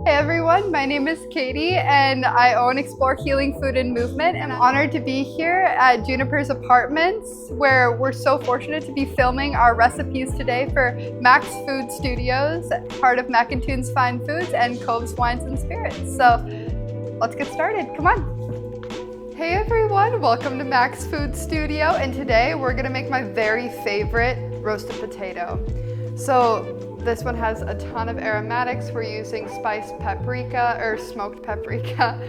Hey everyone, my name is Katy and I own Explore Healing Food and Movement, and I'm honored to be here at Juniper's Apartments, where we're so fortunate to be filming our recipes today for Mack's Food Studios, part of Mackenthun's Fine Foods and Cove's Wines and Spirits. So let's get started, come on. Hey everyone, welcome to Mack's Food Studio, and today we're gonna make my very favorite roasted potato. So this one has a ton of aromatics. We're using spiced paprika or smoked paprika,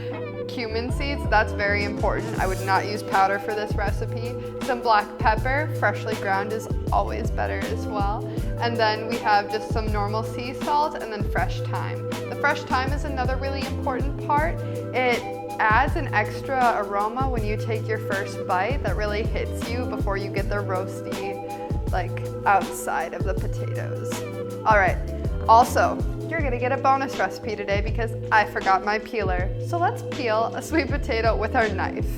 cumin seeds. That's very important. I would not use powder for this recipe. Some black pepper, freshly ground is always better as well. And then we have just some normal sea salt and then fresh thyme. The fresh thyme is another really important part. It adds an extra aroma when you take your first bite that really hits you before you get the roasty outside of the potatoes. All right, also, you're gonna get a bonus recipe today because I forgot my peeler. So let's peel a sweet potato with our knife.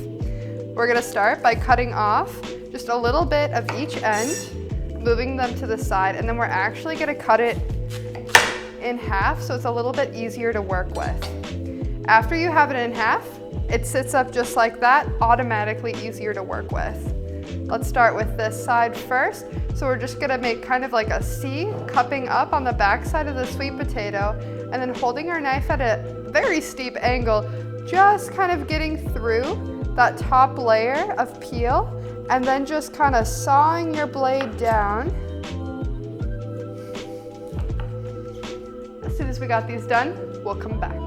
We're gonna start by cutting off just a little bit of each end, moving them to the side, and then we're actually gonna cut it in half so it's a little bit easier to work with. After you have it in half, it sits up just like that, automatically easier to work with. Let's start with this side first. So we're just gonna make kind of like a C, cupping up on the back side of the sweet potato, and then holding our knife at a very steep angle, just kind of getting through that top layer of peel, and then just kind of sawing your blade down. As soon as we got these done, we'll come back.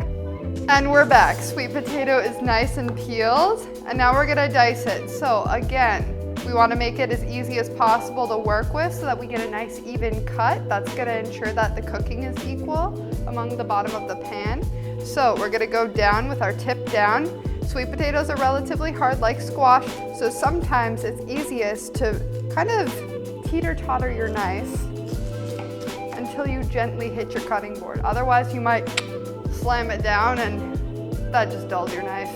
And we're back. Sweet potato is nice and peeled, and now we're gonna dice it. So again, we want to make it as easy as possible to work with so that we get a nice even cut. That's going to ensure that the cooking is equal among the bottom of the pan. So we're going to go down with our tip down. Sweet potatoes are relatively hard like squash, so sometimes it's easiest to kind of teeter-totter your knife until you gently hit your cutting board. Otherwise you might slam it down and that just dulls your knife.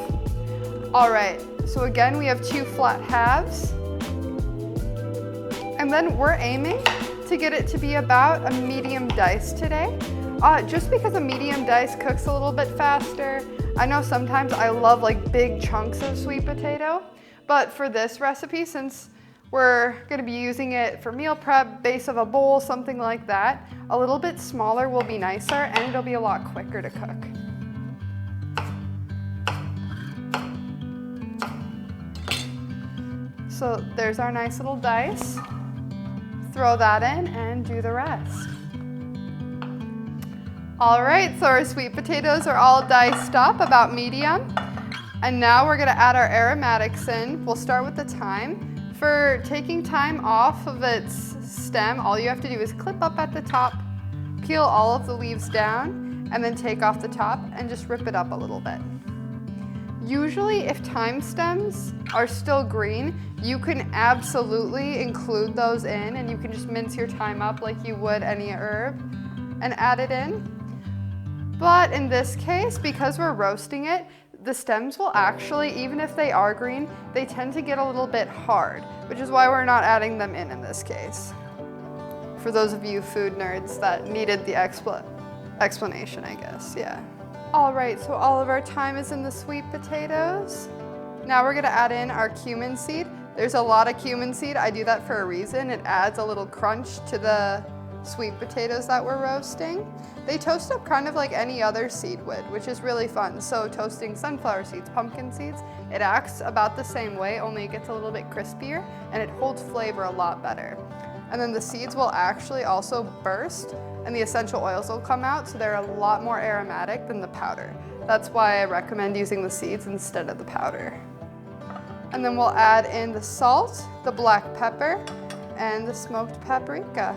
All right, so again we have two flat halves. And then we're aiming to get it to be about a medium dice today. Just because a medium dice cooks a little bit faster. I know sometimes I love like big chunks of sweet potato, but for this recipe, since we're gonna be using it for meal prep, base of a bowl, something like that, a little bit smaller will be nicer and it'll be a lot quicker to cook. So there's our nice little dice. Throw that in and do the rest. All right, so our sweet potatoes are all diced up about medium. And now we're gonna add our aromatics in. We'll start with the thyme. For taking thyme off of its stem, all you have to do is clip up at the top, peel all of the leaves down, and then take off the top and just rip it up a little bit. Usually if thyme stems are still green, you can absolutely include those in and you can just mince your thyme up like you would any herb and add it in. But in this case, because we're roasting it, the stems will actually, even if they are green, they tend to get a little bit hard, which is why we're not adding them in this case. For those of you food nerds that needed the explanation, I guess, yeah. All right, so all of our thyme is in the sweet potatoes. Now we're gonna add in our cumin seed. There's a lot of cumin seed. I do that for a reason. It adds a little crunch to the sweet potatoes that we're roasting. They toast up kind of like any other seed would, which is really fun. So toasting sunflower seeds, pumpkin seeds, it acts about the same way, only it gets a little bit crispier and it holds flavor a lot better. And then the seeds will actually also burst and the essential oils will come out, so they're a lot more aromatic than the powder. That's why I recommend using the seeds instead of the powder. And then we'll add in the salt, the black pepper, and the smoked paprika.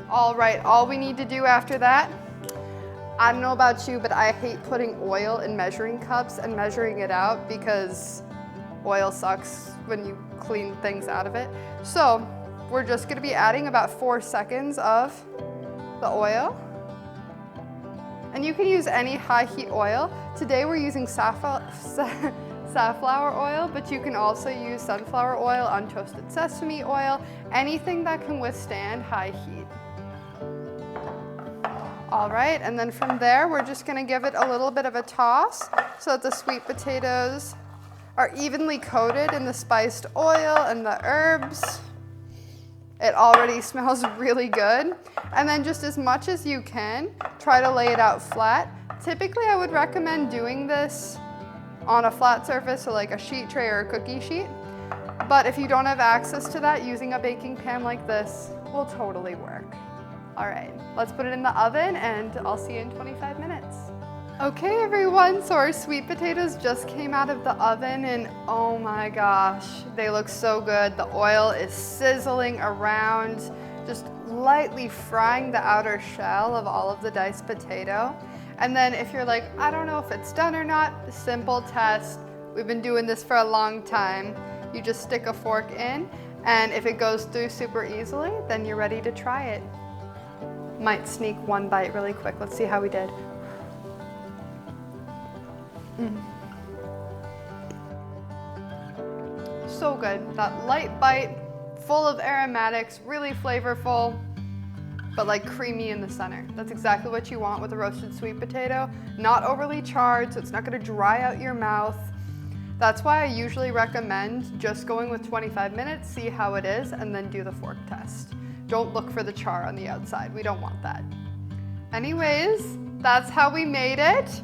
All right, all we need to do after that, I don't know about you, but I hate putting oil in measuring cups and measuring it out because oil sucks when you clean things out of it. So we're just gonna be adding about 4 seconds of the oil. And you can use any high heat oil. Today we're using safflower oil, but you can also use sunflower oil, untoasted sesame oil, anything that can withstand high heat. All right, and then from there, we're just gonna give it a little bit of a toss so that the sweet potatoes are evenly coated in the spiced oil and the herbs. It already smells really good. And then just as much as you can, try to lay it out flat. Typically, I would recommend doing this on a flat surface, so like a sheet tray or a cookie sheet. But if you don't have access to that, using a baking pan like this will totally work. All right, let's put it in the oven and I'll see you in 25 minutes. Okay everyone, so our sweet potatoes just came out of the oven and oh my gosh, they look so good. The oil is sizzling around, just lightly frying the outer shell of all of the diced potato. And then if you're like, I don't know if it's done or not, simple test. We've been doing this for a long time. You just stick a fork in, and if it goes through super easily, then you're ready to try it. Might sneak one bite really quick. Let's see how we did. So good. That light bite, full of aromatics, really flavorful, but like creamy in the center. That's exactly what you want with a roasted sweet potato. Not overly charred, so it's not gonna dry out your mouth. That's why I usually recommend just going with 25 minutes, see how it is, and then do the fork test. Don't look for the char on the outside. We don't want that. Anyways, that's how we made it.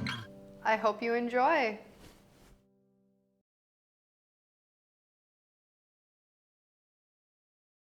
I hope you enjoy.